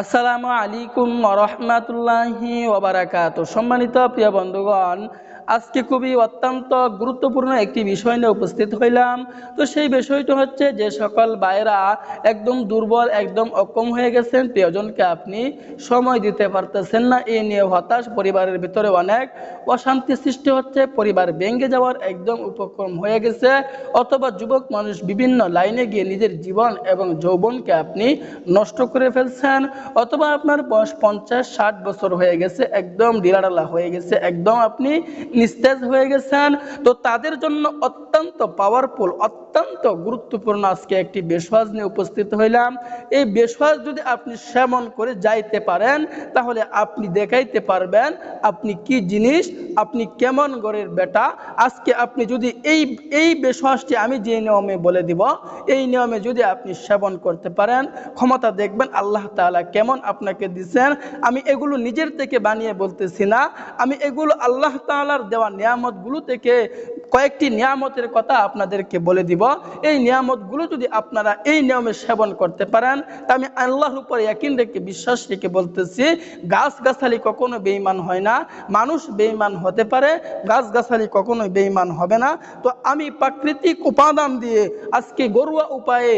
আসসালামু আলাইকুম ওয়া রাহমাতুল্লাহি ওয়া বারাকাতুহু। সম্মানিত প্রিয় বন্ধুগণ, আজকে খুবই অত্যন্ত গুরুত্বপূর্ণ একটি বিষয় নিয়ে উপস্থিত হইলাম। তো সেই বিষয়টা হচ্ছে যে সকল ভাইরা একদম দুর্বল, একদম অক্ষম হয়ে গেছেন, প্রিয়জনকে আপনি সময় দিতে পারতেছেন না, এই নিয়ে হতাশ, পরিবারের ভিতরে অনেক অশান্তি সৃষ্টি হচ্ছে, পরিবার ভেঙে যাওয়ার একদম উপক্রম হয়ে গেছে, অথবা যুবক মানুষ বিভিন্ন লাইনে গিয়ে নিজের জীবন এবং যৌবনকে আপনি নষ্ট করে ফেলছেন, অথবা আপনার বয়স 50-60 বছর হয়ে গেছে, একদম ঢিলাঢালা হয়ে গেছে, একদম আপনি নিস্তেজ হয়ে গেছেন। তো তাদের জন্য অত্যন্ত পাওয়ারফুল, অত্যন্ত গুরুত্বপূর্ণ আজকে একটি বেশওয়াজ নিয়ে উপস্থিত হইলাম। এই বেশওয়াজ যদি আপনি সেবন করে যাইতে পারেন, তাহলে আপনি দেখাইতে পারবেন আপনি কি জিনিস, আপনি কেমন ঘরের বেটা। আজকে আপনি যদি এই বেশওয়াজটি আমি যে নিয়মে বলে দিব, এই নিয়মে যদি আপনি সেবন করতে পারেন, ক্ষমতা দেখবেন আল্লাহ তাআলা কেমন আপনাকে দিচ্ছেন। আমি এগুলো নিজের থেকে বানিয়ে বলতেছি না, আমি এগুলো আল্লাহ তাআলার দেওয়া নিয়ামতগুলো থেকে কয়েকটি নিয়ামতের কথা আপনাদেরকে বলে দিব। এই নিয়ামতগুলো যদি আপনারা এই নিয়মে সেবন করতে পারেন, তা আমি আল্লাহর উপর ইয়াকিন রেখে, বিশ্বাস রেখে বলতেছি, গাছগাছালি কখনো বেঈমান হয় না। মানুষ বেঈমান হতে পারে, গাছগাছালি কখনো বেঈমান হবে না। তো আমি প্রাকৃতিক উপাদান দিয়ে আজকে ঘরোয়া উপায়ে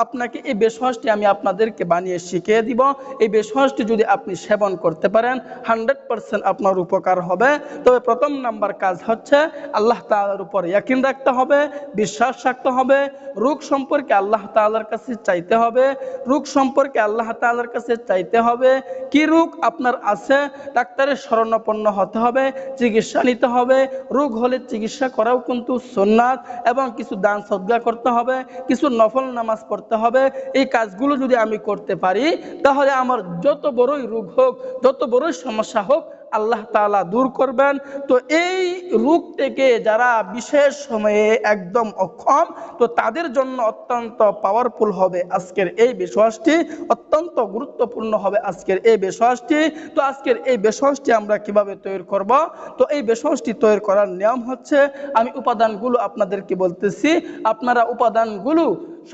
আপনাকে এই বেশওয়াজটি আমি আপনাদেরকে বানিয়ে শিখিয়ে দিব। এই বেশওয়াজটি যদি আপনি সেবন করতে পারেন, 100% আপনার উপকার হবে। তবে প্রথম নাম্বার কাজ হচ্ছে আল্লাহ তাআলার উপর ইয়াকিন রাখতে হবে, বিশ্বাস রাখতে হবে, রোগ সম্পর্কে আল্লাহ তাআলার কাছে চাইতে হবে, রোগ সম্পর্কে আল্লাহ তাআলার কাছে চাইতে হবে। কি রোগ আপনার আছে, ডাক্তারের শরণাপন্ন হতে হবে, চিকিৎসা নিতে হবে। রোগ হলে চিকিৎসা করাও কিন্তু সুন্নাত, এবং কিছু দান সদকা করতে হবে, কিছু নফল নামাজ পড়তে হবে। এই কাজগুলো যদি আমি করতে পারি, তাহলে আমার যত বড়ই রোগ হোক, যত বড়ই সমস্যা হোক, আল্লাহ তাআলা দূর করবেন। তো এই রোগ থেকে যারা বিশেষ সময়ে একদম অক্ষম, তো তাদের জন্য অত্যন্ত পাওয়ারফুল হবে আজকের এই বেশওয়াজটি, অত্যন্ত গুরুত্বপূর্ণ হবে আজকের এই বেশওয়াজটি। তো আজকের এই বেশওয়াজটি আমরা কিভাবে তৈরি করব? তো এই বেশওয়াজটি তৈরি করার নিয়ম হচ্ছে, আমি উপাদানগুলো আপনাদেরকে বলতেছি, আপনারা উপাদানগুলো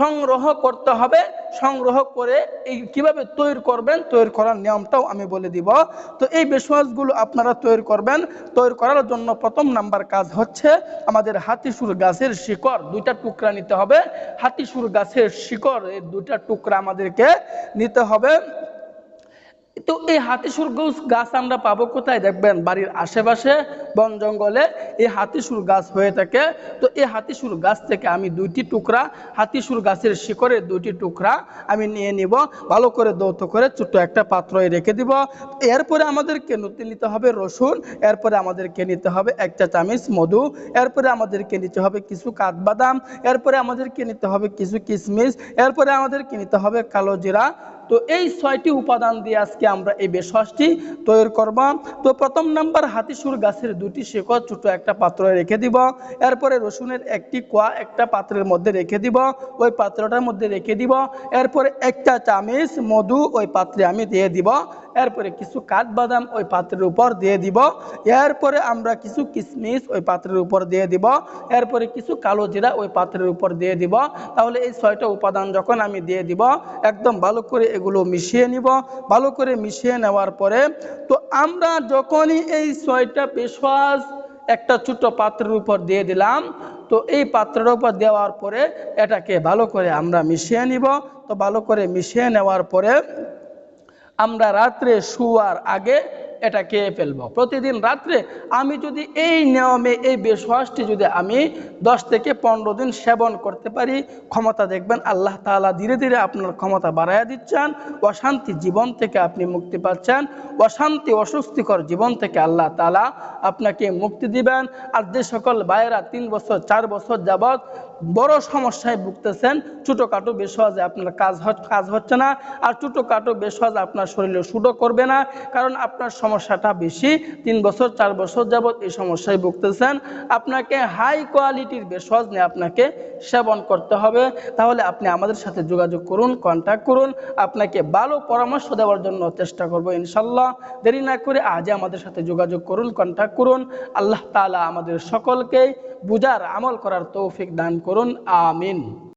সংগ্রহ করতে হবে। সংগ্রহ করে এই কিভাবে তৈরি করবেন, তৈরি করার নিয়মটাও আমি বলে দিব। তো এই বেশওয়াজগুলো আপনারা তৈরি করবেন। তৈরি করার জন্য প্রথম নাম্বার কাজ হচ্ছে, আমাদের হাতিসুর গাছের শিকড় 2টা টুকরা নিতে হবে। হাতিসুর গাছের শিকড়, এই 2টা টুকরা আমাদেরকে নিতে হবে। তো এই হাতিসুর গাছ আমরা পাবো কোথায়? দেখবেন বাড়ির আশেপাশে বন জঙ্গলে এই হাতিসুর গাছ হয়ে থাকে। তো এই হাতিসুর গাছ থেকে আমি 2টি টুকরা, হাতিসুর গাছের শিকড়ের 2টি টুকরা আমি নিয়ে নিব, ভালো করে দৌত করে ছোট্ট একটা পাত্রে রেখে দিব। এরপরে আমাদেরকে নিতে হবে রসুন, এরপরে আমাদেরকে নিতে হবে 1 চা চামচ মধু, এরপরে আমাদেরকে নিতে হবে কিছু কাঠবাদাম, এরপরে আমাদেরকে নিতে হবে কিছু কিশমিশ, এরপরে আমাদেরকে নিতে হবে কালো জিরা। তো এই 6টি উপাদান দিয়ে আজকে আমরা এই বেশওয়াজটি তৈরি করব। তো প্রথম নাম্বার, হাতিসুর গাছের 2টি শিকড় ছোট একটা পাত্রে রেখে দিব। এরপরে রসুনের 1টি কোয়া একটা পাত্রের মধ্যে রেখে দিব, ওই পাত্রটার মধ্যে রেখে দিব। এরপরে 1 চা চামচ মধু ওই পাত্রে আমি দিয়ে দিব। এরপরে কিছু কাঠবাদাম ওই পাত্রের উপর দিয়ে দিব। এরপরে আমরা কিছু কিশমিশ ওই পাত্রের উপর দিয়ে দিব। এরপরে কিছু কালো জিরা ওই পাত্রের উপর দিয়ে দিব। তাহলে এই 6টা উপাদান যখন আমি দিয়ে দিব, একদম ভালো করে এগুলো মিশিয়ে নিব। ভালো করে মিশিয়ে নেওয়ার পরে, তো আমরা যখনই এই 6টা বেশওয়াজ একটা ছোট পাত্রের উপর দিয়ে দিলাম, তো এই পাত্রের উপর দেওয়ার পরে এটাকে ভালো করে আমরা মিশিয়ে নিব। তো ভালো করে মিশিয়ে নেওয়ার পরে আমরা রাত্রে শোয়ার আগে এটা খেয়ে ফেলবো। প্রতিদিন রাত্রে আমি যদি এই নিয়মে এই বেশওয়াজটি যদি আমি 10 থেকে 15 দিন সেবন করতে পারি, ক্ষমতা দেখবেন আল্লাহ তাআলা ধীরে ধীরে আপনার ক্ষমতা বাড়াইয়া দিচ্ছেন। অশান্তি জীবন থেকে আপনি মুক্তি পাচ্ছেন, অশান্তি অস্বস্তিকর জীবন থেকে আল্লাহ তাআলা আপনাকে মুক্তি দিবেন। আর যে সকল ভাইয়েরা 3 বছর 4 বছর যাবৎ বড় সমস্যায় ভুগতেছেন, ছোটোখাটো বেশওয়াজে আপনার কাজ হচ্ছে না, আর ছোটোখাটো বেশওয়াজ আপনার শরীরে সুডো করবে না, কারণ আপনার সমস্যাটা বেশি, 3 বছর 4 বছর যাবৎ এই সমস্যায় ভুগতেছেন, আপনাকে হাই কোয়ালিটির বেশওয়াজ নিয়ে আপনাকে সেবন করতে হবে। তাহলে আপনি আমাদের সাথে যোগাযোগ করুন, কন্ট্যাক্ট করুন, আপনাকে ভালো পরামর্শ দেওয়ার জন্য চেষ্টা করব ইনশাল্লাহ। দেরি না করে আজই আমাদের সাথে যোগাযোগ করুন, কন্ট্যাক্ট করুন। আল্লাহ তাআলা আমাদের সকলকে বুঝার, আমল করার তৌফিক দান করুন। আমিন।